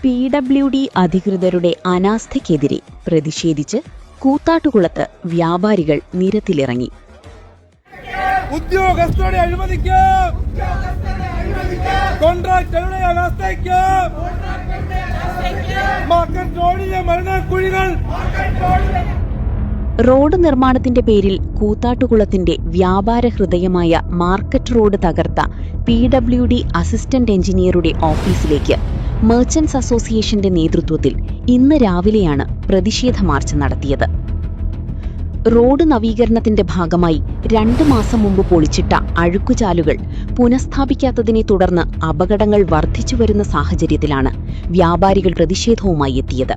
PWD അധികൃതരുടെ അനാസ്ഥയ്ക്കെതിരെ പ്രതിഷേധിച്ച് കൂത്താട്ടുകുളത്ത് വ്യാപാരികൾ നിരത്തിലിറങ്ങി. ഉദ്യോഗസ്ഥരുടെ അഴിമതിക്ക്, കോൺട്രാക്ടറുടെ അനാസ്ഥയ്ക്ക്, മാർക്കറ്റ് റോഡിലെ മരണക്കുഴികൾ. റോഡ് നിർമ്മാണത്തിന്റെ പേരിൽ കൂത്താട്ടുകുളത്തിന്റെ വ്യാപാര ഹൃദയമായ മാർക്കറ്റ് റോഡ് തകർത്ത PWD അസിസ്റ്റന്റ് എഞ്ചിനീയറുടെ ഓഫീസിലേക്ക് മെർച്ചന്റ്സ് അസോസിയേഷന്റെ നേതൃത്വത്തിൽ ഇന്ന് രാവിലെയാണ് പ്രതിഷേധ മാർച്ച് നടത്തിയത്. റോഡ് നവീകരണത്തിന്റെ ഭാഗമായി 2 മാസം മുമ്പ് പൊളിച്ചിട്ട അഴുക്കുചാലുകൾ പുനഃസ്ഥാപിക്കാത്തതിനെ തുടർന്ന് അപകടങ്ങൾ വർദ്ധിച്ചുവരുന്ന സാഹചര്യത്തിലാണ് വ്യാപാരികൾ പ്രതിഷേധവുമായി എത്തിയത്.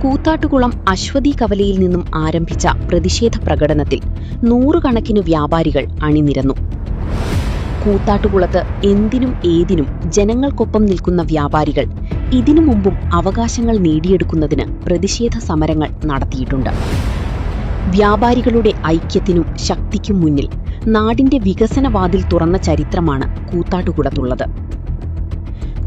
കൂത്താട്ടുകുളം അശ്വതി കവലയിൽ നിന്നും ആരംഭിച്ച പ്രതിഷേധ പ്രകടനത്തിൽ 100 കണക്കിന് വ്യാപാരികൾ അണിനിരന്നു. കൂത്താട്ടുകുളത്ത് എന്തിനും ഏതിനും ജനങ്ങൾക്കൊപ്പം നിൽക്കുന്ന വ്യാപാരികൾ ഇതിനു മുമ്പും അവകാശങ്ങൾ നേടിയെടുക്കുന്നതിന് പ്രതിഷേധ സമരങ്ങൾ നടത്തിയിട്ടുണ്ട്. വ്യാപാരികളുടെ ഐക്യത്തിനും ശക്തിക്കും മുന്നിൽ നാടിന്റെ വികസന വാതിൽ തുറന്ന ചരിത്രമാണ് കൂത്താട്ടുകുളത്തുള്ളത്.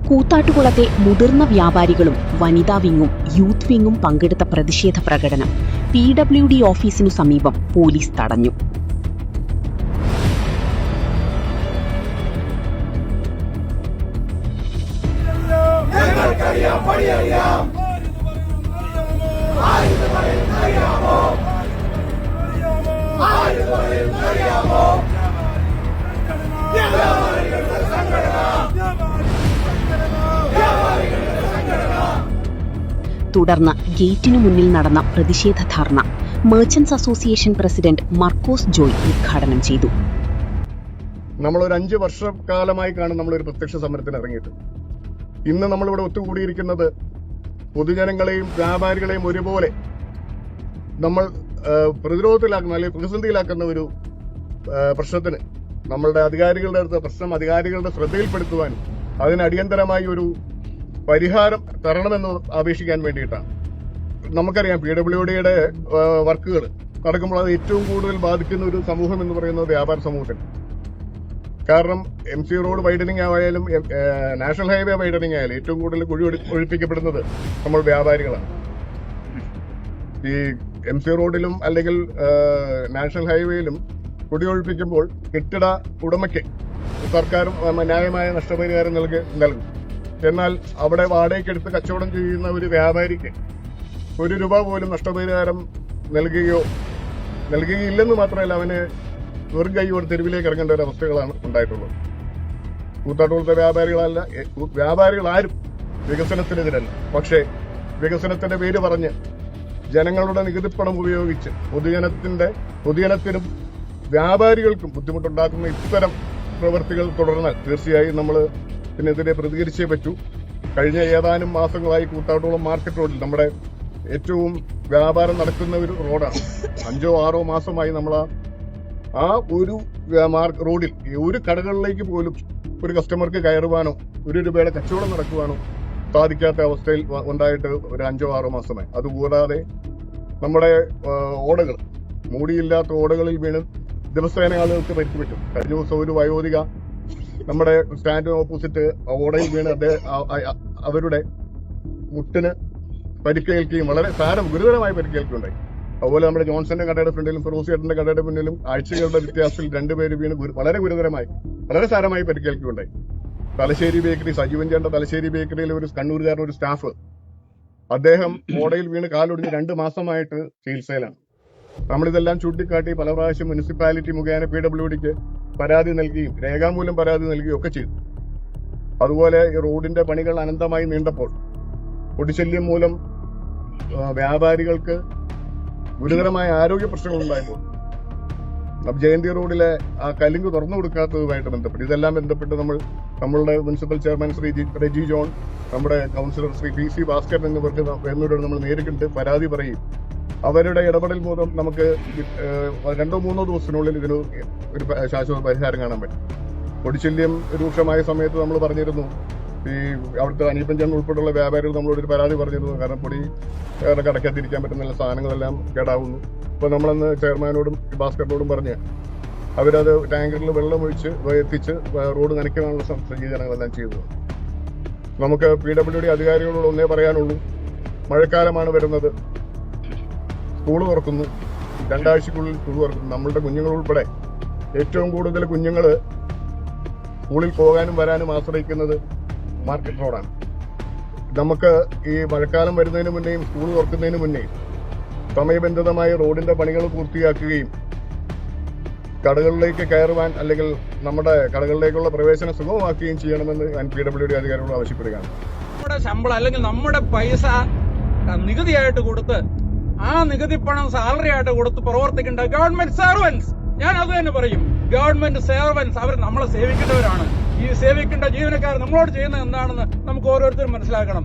കൂത്താട്ടുകുളത്തെ മുതിർന്ന വ്യാപാരികളും വനിതാ വിങ്ങും യൂത്ത് വിങ്ങും പങ്കെടുത്ത പ്രതിഷേധ പ്രകടനം PWD ഓഫീസിനു സമീപം പോലീസ് തടഞ്ഞു. തുടർന്ന് ഗേറ്റിനു മുന്നിൽ നടന്ന പ്രതിഷേധ ധർണ മെർച്ചന്റ്സ് അസോസിയേഷൻ പ്രസിഡന്റ് മർക്കോസ് ജോയ് ഉദ്ഘാടനം ചെയ്തു. നമ്മളൊരു 5 വർഷക്കാലമായി കാണും നമ്മളൊരു പ്രത്യക്ഷ സമരത്തിന് ഇറങ്ങിയിട്ട്. ഇന്ന് നമ്മളിവിടെ ഒത്തുകൂടിയിരിക്കുന്നത് പൊതുജനങ്ങളെയും വ്യാപാരികളെയും ഒരുപോലെ നമ്മൾ പ്രതിരോധത്തിലാക്കുന്ന അല്ലെങ്കിൽ പ്രതിസന്ധിയിലാക്കുന്ന ഒരു പ്രശ്നത്തിന് നമ്മളുടെ അധികാരികളുടെ അടുത്ത പ്രശ്നം അധികാരികളുടെ ശ്രദ്ധയിൽപ്പെടുത്തുവാനും അതിന് അടിയന്തരമായി ഒരു പരിഹാരം തരണമെന്ന് അപേക്ഷിക്കാൻ വേണ്ടിയിട്ടാണ്. നമുക്കറിയാം PWDയുടെ വർക്കുകൾ നടക്കുമ്പോൾ അത് ഏറ്റവും കൂടുതൽ ബാധിക്കുന്ന ഒരു സമൂഹം എന്ന് പറയുന്നത് വ്യാപാര സമൂഹത്തിന്. കാരണം MC റോഡ് വൈഡനിങ് ആയാലും നാഷണൽ ഹൈവേ വൈഡനിങ് ആയാലും ഏറ്റവും കൂടുതൽ കുഴി ഒഴിപ്പിക്കപ്പെടുന്നത് നമ്മൾ വ്യാപാരികളാണ്. ഈ MC റോഡിലും അല്ലെങ്കിൽ നാഷണൽ ഹൈവേയിലും കുടിയൊഴിപ്പിക്കുമ്പോൾ കെട്ടിട ഉടമയ്ക്ക് സർക്കാരും ന്യായമായ നഷ്ടപരിഹാരം നൽകും. എന്നാൽ അവിടെ വാടകയ്ക്കെടുത്ത് കച്ചവടം ചെയ്യുന്ന ഒരു വ്യാപാരിക്ക് 1 രൂപ പോലും നഷ്ടപരിഹാരം നൽകുകയില്ലെന്ന് മാത്രമല്ല അവന് വെറും കൈയോടെ തെരുവിലേക്ക് ഇറങ്ങേണ്ട ഒരു അവസ്ഥകളാണ് ഉണ്ടായിട്ടുള്ളത്. കൂത്താട്ടുകുളത്തെ വ്യാപാരികളാരും വികസനത്തിനെതിരല്ല. പക്ഷേ വികസനത്തിന്റെ പേര് പറഞ്ഞ് ജനങ്ങളുടെ നികുതിപ്പണം ഉപയോഗിച്ച് പൊതുജനത്തിനും വ്യാപാരികൾക്കും ബുദ്ധിമുട്ടുണ്ടാക്കുന്ന ഇത്തരം പ്രവൃത്തികൾ തുടർന്നാൽ തീർച്ചയായും നമ്മൾ ഇതിനെതിരെ പ്രതികരിച്ചേ പറ്റൂ. കഴിഞ്ഞ ഏതാനും മാസങ്ങളായി കൂത്താട്ടുകുളം മാർക്കറ്റ് റോഡിൽ നമ്മുടെ ഏറ്റവും വ്യാപാരം നടക്കുന്ന ഒരു റോഡാണ്. 5-6 മാസമായി നമ്മൾ ആ ഒരു റോഡിൽ ഒരു കടകളിലേക്ക് പോലും ഒരു കസ്റ്റമർക്ക് കയറുവാനോ 1 രൂപയുടെ കച്ചവടം നടക്കുവാനോ സാധിക്കാത്ത അവസ്ഥയിൽ ഉണ്ടായിട്ട് ഒരു 5-6 മാസമായി. അതുകൂടാതെ നമ്മുടെ ഓടകൾ മൂടിയില്ലാത്ത ഓടകളിൽ വീണ് ദിവസേന ആളുകൾക്ക് പരിക്ക് പറ്റും. കഴിഞ്ഞ ദിവസം ഒരു വയോധിക നമ്മുടെ സ്റ്റാൻഡിന് ഓപ്പോസിറ്റ് ഓടയിൽ വീണ് അവരുടെ മുട്ടിന് പരിക്കേൽക്കുകയും വളരെ ഗുരുതരമായ പരിക്കേൽക്കുകയുണ്ടായി. അതുപോലെ നമ്മുടെ ജോൺസന്റെ കടയുടെ ഫ്രണ്ടിലും ഫിറോസിയേട്ടന്റെ കടയുടെ മുന്നിലും ആഴ്ചകളുടെ വ്യത്യാസത്തിൽ 2 പേര് വീണ് വളരെ സാരമായി പരിക്കേൽക്കുകയുണ്ടായി. തലശ്ശേരി ബേക്കറി സജീവൻ ചേട്ടന്റെ തലശ്ശേരി ബേക്കറിയിലെ ഒരു കണ്ണൂരുകാരൻ ഒരു സ്റ്റാഫ് അദ്ദേഹം ഓടയിൽ വീണ് കാലൊടിഞ്ഞ് 2 മാസമായിട്ട് ചികിത്സയിലാണ്. നമ്മളിതെല്ലാം ചൂണ്ടിക്കാട്ടി പല പ്രാവശ്യം മുനിസിപ്പാലിറ്റി മുഖേന PWDക്ക് പരാതി നൽകുകയും രേഖാമൂലം പരാതി നൽകുകയും ഒക്കെ ചെയ്തു. അതുപോലെ ഈ റോഡിന്റെ പണികൾ അനന്തമായി നീണ്ടപ്പോൾ പൊടിശല്യം മൂലം വ്യാപാരികൾക്ക് ഗുരുതരമായ ആരോഗ്യ പ്രശ്നങ്ങൾ ഉണ്ടായപ്പോൾ ജയന്തി റോഡിലെ ആ കലിങ്ക് തുറന്നു കൊടുക്കാത്തതുമായിട്ട് ബന്ധപ്പെട്ട് ഇതെല്ലാം ബന്ധപ്പെട്ട് നമ്മളുടെ municipal chairman Shri Reji John, നമ്മുടെ കൗൺസിലർ ശ്രീ PC ഭാസ്കരൻ എന്നിവരോട് നമ്മൾ നേരിട്ട് പരാതി പറയും. അവരുടെ ഇടപെടൽ മൂലം നമുക്ക് 2-3 ദിവസത്തിനുള്ളിൽ ഇതിന് ഒരു ശാശ്വത പരിഹാരം കാണാൻ പറ്റും. പൊടിശല്യം രൂക്ഷമായ സമയത്ത് നമ്മൾ പറഞ്ഞിരുന്നു ഈ അവിടുത്തെ അനീപഞ്ചൻ ഉൾപ്പെടെയുള്ള വ്യാപാരികൾ നമ്മളോടൊരു പരാതി പറഞ്ഞിരുന്നു. കാരണം പൊടി കടക്കാതിരിക്കാൻ പറ്റുന്ന സാധനങ്ങളെല്ലാം കേടാവുന്നു. അപ്പോൾ നമ്മളന്ന് ചെയർമാനോടും ഭാസ്കറിനോടും പറഞ്ഞ് അവരത് ടാങ്കറിൽ വെള്ളമൊഴിച്ച് എത്തിച്ച് റോഡ് നനയ്ക്കാനുള്ള സജ്ജീകരണങ്ങളെല്ലാം ചെയ്തു. നമുക്ക് PWD അധികാരികളോട് ഒന്നേ പറയാനുള്ളൂ, മഴക്കാലമാണ് വരുന്നത്, സ്കൂള് തുറക്കുന്നു, 2 ആഴ്ചക്കുള്ളിൽ സ്കൂൾ തുറക്കുന്നു. നമ്മളുടെ കുഞ്ഞുങ്ങൾ ഉൾപ്പെടെ ഏറ്റവും കൂടുതൽ കുഞ്ഞുങ്ങൾ സ്കൂളിൽ പോകാനും വരാനും ആശ്രയിക്കുന്നത് മാർക്കറ്റ് റോഡാണ്. നമുക്ക് ഈ മഴക്കാലം വരുന്നതിന് മുന്നേയും സ്കൂൾ തുറക്കുന്നതിന് മുന്നേയും സമയബന്ധിതമായി റോഡിന്റെ പണികൾ പൂർത്തിയാക്കുകയും കടകളിലേക്ക് കയറുവാൻ അല്ലെങ്കിൽ നമ്മുടെ കടകളിലേക്കുള്ള പ്രവേശനം സുഗമമാക്കുകയും ചെയ്യണമെന്ന് ഞാൻ PWD അധികാരികളോട് ആവശ്യപ്പെടുകയാണ്. നമ്മുടെ ശമ്പളം അല്ലെങ്കിൽ നമ്മുടെ പൈസ നികുതിയായിട്ട് കൊടുത്ത് ആ നികുതി പണം സാലറി ആയിട്ട് കൊടുത്ത് പ്രവർത്തിക്കേണ്ട ഗവൺമെന്റ് സർവൻസ്, ഞാൻ അത് തന്നെ പറയും, ഗവൺമെന്റ് സർവൻസ് അവർ നമ്മളെ സേവിക്കേണ്ടവരാണ്. ഈ സേവിക്കേണ്ട ജീവനക്കാർ നമ്മളോട് ചെയ്യുന്നത് എന്താണെന്ന് നമുക്ക് ഓരോരുത്തരും മനസ്സിലാക്കണം.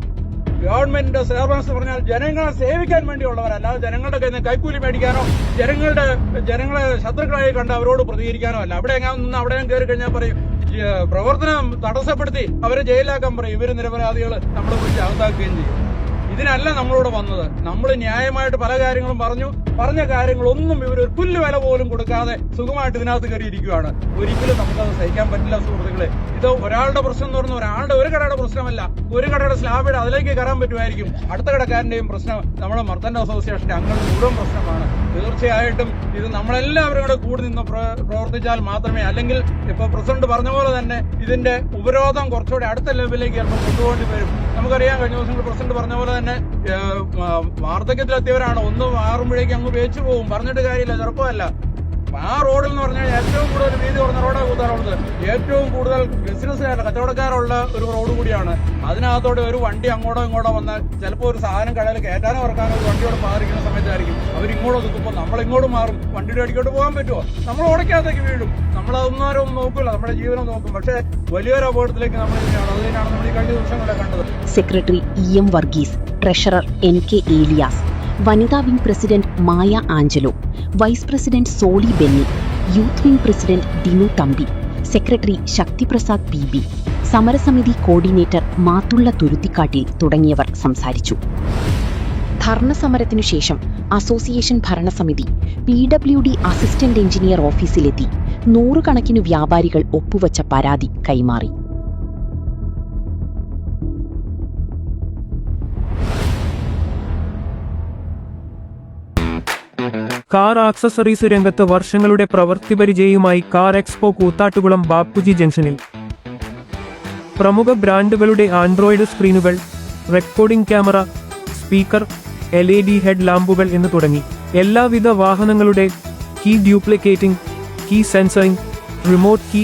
ഗവൺമെന്റ് സർവൻസ് പറഞ്ഞാൽ ജനങ്ങളെ സേവിക്കാൻ വേണ്ടിയുള്ളവരല്ല, ജനങ്ങളുടെ കയ്യിൽ നിന്ന് കൈക്കൂലി മേടിക്കാനോ ജനങ്ങളെ ശത്രുക്കളായി കണ്ട് അവരോട് പ്രതികരിക്കാനോ അല്ല. അവിടെ എങ്ങനെ നിന്ന് അവിടെ കയറി കഴിഞ്ഞാൽ പറയും പ്രവർത്തനം തടസ്സപ്പെടുത്തി അവരെ ജയിലാക്കാൻ പറയും. ഇവര് നിരപരാധികൾ നമ്മളെ കുറിച്ച് അകത്താക്കുകയും ചെയ്യും. ഇതിനല്ല നമ്മളിവിടെ വന്നത്. നമ്മൾ ന്യായമായിട്ട് പല കാര്യങ്ങളും പറഞ്ഞ കാര്യങ്ങളൊന്നും ഇവർ ഒരു പുല്ല് വില പോലും കൊടുക്കാതെ സുഖമായിട്ട് ഇതിനകത്ത് കയറിയിരിക്കുകയാണ്. ഒരിക്കലും നമുക്കത് സഹിക്കാൻ പറ്റില്ല സുഹൃത്തുക്കളെ. ഇത് ഒരാളുടെ പ്രശ്നം എന്ന് പറഞ്ഞാൽ ഒരു കടയുടെ പ്രശ്നമല്ല. ഒരു കടയുടെ സ്ലാബിടെ അതിലേക്ക് കയറാൻ പറ്റുമായിരിക്കും. അടുത്ത കടക്കാരന്റെയും പ്രശ്നം നമ്മുടെ മർത്തന്റെ അസോസിയേഷന്റെ അംഗങ്ങളുടെ മുഴുവൻ പ്രശ്നമാണ്. തീർച്ചയായിട്ടും ഇത് നമ്മളെല്ലാവരും കൂടെ കൂടി നിന്ന് പ്രവർത്തിച്ചാൽ മാത്രമേ, അല്ലെങ്കിൽ ഇപ്പൊ പ്രസിഡന്റ് പറഞ്ഞ പോലെ തന്നെ ഇതിന്റെ ഉപരോധം കുറച്ചുകൂടെ അടുത്ത ലെവലിലേക്ക് ചിലപ്പോൾ കൊണ്ടുപോകേണ്ടി വരും. നമുക്കറിയാം, കഴിഞ്ഞ ദിവസങ്ങൾ പ്രസിഡന്റ് പറഞ്ഞ പോലെ തന്നെ വാർദ്ധക്യത്തിലെത്തിയവരാണ്. ഒന്ന് മാറുമ്പോഴേക്കും അങ്ങ് വേച്ചു പോകും. പറഞ്ഞിട്ട് കാര്യമില്ല, ചെറുപ്പമല്ല. ആ റോഡിൽ എന്ന് പറഞ്ഞാൽ ഏറ്റവും കൂടുതൽ വീതി കുറഞ്ഞ റോഡാണ് കൂത്താറുള്ളത്. ഏറ്റവും കൂടുതൽ ബിസിനസ്സുകാരുടെ കച്ചവടക്കാരുള്ള ഒരു റോഡ് കൂടിയാണ്. അതിനകത്തോടെ ഒരു വണ്ടി അങ്ങോട്ടോ ഇങ്ങോട്ടോ വന്നാൽ ചിലപ്പോൾ ഒരു സാധനം കടയിൽ കയറ്റാനോ ഇറക്കാനോ ഒരു വണ്ടിയോട് മാറിക്കുന്ന സമയത്തായിരിക്കും അവരിങ്ങോട്ട് നിൽക്കുമ്പോൾ നമ്മളിങ്ങോട്ട് മാറും. വണ്ടിയുടെ അടിക്കോട്ട് പോകാൻ പറ്റുമോ? നമ്മൾ ഓടയ്ക്കകത്തേക്ക് വീഴും. നമ്മളതൊന്നും നോക്കില്ല, നമ്മുടെ ജീവനം നോക്കും. പക്ഷേ വലിയൊരു അപകടത്തിലേക്ക് നമ്മൾ തന്നെയാണ്. അത് തന്നെയാണ് നമ്മൾ ഈ കഴിഞ്ഞ ദിവസങ്ങളെ കണ്ടത്. Secretary EM Varghese, treasurer NK Elias, വനിതാ wing president Maya Angelo, vice president Soly Benny, youth wing president Dinu Thampi, secretary Shakthiprasad PB, സമരസമിതി കോർഡിനേറ്റർ മാത്തുള്ള തുരുത്തിക്കാട്ടിൽ തുടങ്ങിയവർ സംസാരിച്ചു. ധർണ സമരത്തിനു ശേഷം അസോസിയേഷൻ ഭരണസമിതി PWD അസിസ്റ്റന്റ് എഞ്ചിനീയർ ഓഫീസിലെത്തി 100 കണക്കിന് വ്യാപാരികൾ ഒപ്പുവച്ച പരാതി കൈമാറി. കാർ ആക്സസറീസ് രംഗത്ത് വർഷങ്ങളുടെ പ്രവൃത്തിപരിചയവുമായി കാർ എക്സ്പോ കൂത്താട്ടുകുളം ബാപ്പുജി ജംഗ്ഷനിൽ പ്രമുഖ ബ്രാൻഡുകളുടെ ആൻഡ്രോയിഡ് സ്ക്രീനുകൾ, recording camera, speaker, LED head ലാമ്പുകൾ എന്ന് തുടങ്ങി എല്ലാവിധ വാഹനങ്ങളുടെ key duplicating, key sensoring, remote key,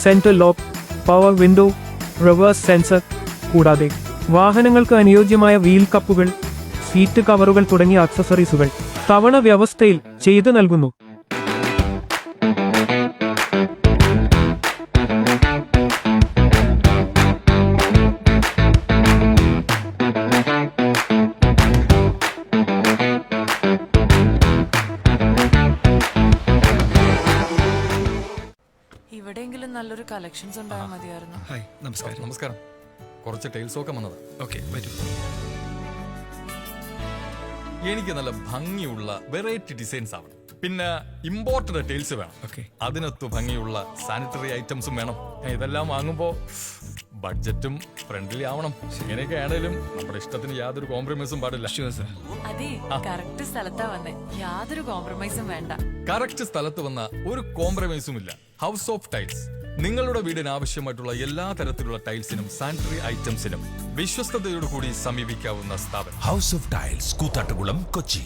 central lock, power window, reverse sensor, കൂടാതെ വാഹനങ്ങൾക്ക് അനുയോജ്യമായ വീൽ കപ്പുകൾ, സീറ്റ് കവറുകൾ തുടങ്ങിയ ആക്സസറീസുകൾ തവണ വ്യവസ്ഥയിൽ ചെയ്തു നൽകുന്നു. ഇവിടെയെങ്കിലും നല്ലൊരു കളക്ഷൻസ് ഉണ്ടായാൽ മതിയായിരുന്നു. ഹായ്, നമസ്കാരം. നമസ്കാരം. കുറച്ച് ടൈൽസ് ഒക്കെ വന്നത്. ഓക്കെ, വരൂ. എനിക്ക് നല്ല ഭംഗിയുള്ള വെറൈറ്റി ഡിസൈൻസ് ആവണം. പിന്നെ ഇമ്പോർട്ടഡ് ടൈൽസ് വേണം. ഓക്കെ, അതിനൊത്ത് ഭംഗിയുള്ള സാനിറ്ററി ഐറ്റംസും വേണം. ഇതെല്ലാം വാങ്ങുമ്പോ ബഡ്ജറ്റും ഫ്രണ്ട്ലി ആവണം. ഇങ്ങനെയൊക്കെ ആണെങ്കിലും നമ്മുടെ ഇഷ്ടത്തിന് യാതൊരു കോംപ്രമൈസും പാടില്ല. അതെ, കറക്റ്റ് സ്ഥലത്താ വന്നേ. യാതൊരു കോംപ്രമൈസും വേണ്ട. കറക്റ്റ് സ്ഥലത്ത് വന്ന ഒരു കോംപ്രമൈസും ഇല്ല. ഹൗസ് ഓഫ് ടൈൽസ് നിങ്ങളുടെ വീടിന് ആവശ്യമായിട്ടുള്ള എല്ലാ തരത്തിലുള്ള ടൈൽസിനും സാനിറ്ററി ഐറ്റംസിനും വിശ്വസ്തയോടുകൂടി സമീപിക്കാവുന്ന സ്ഥാപനം. House of tiles, Koothattukulam, Kochi.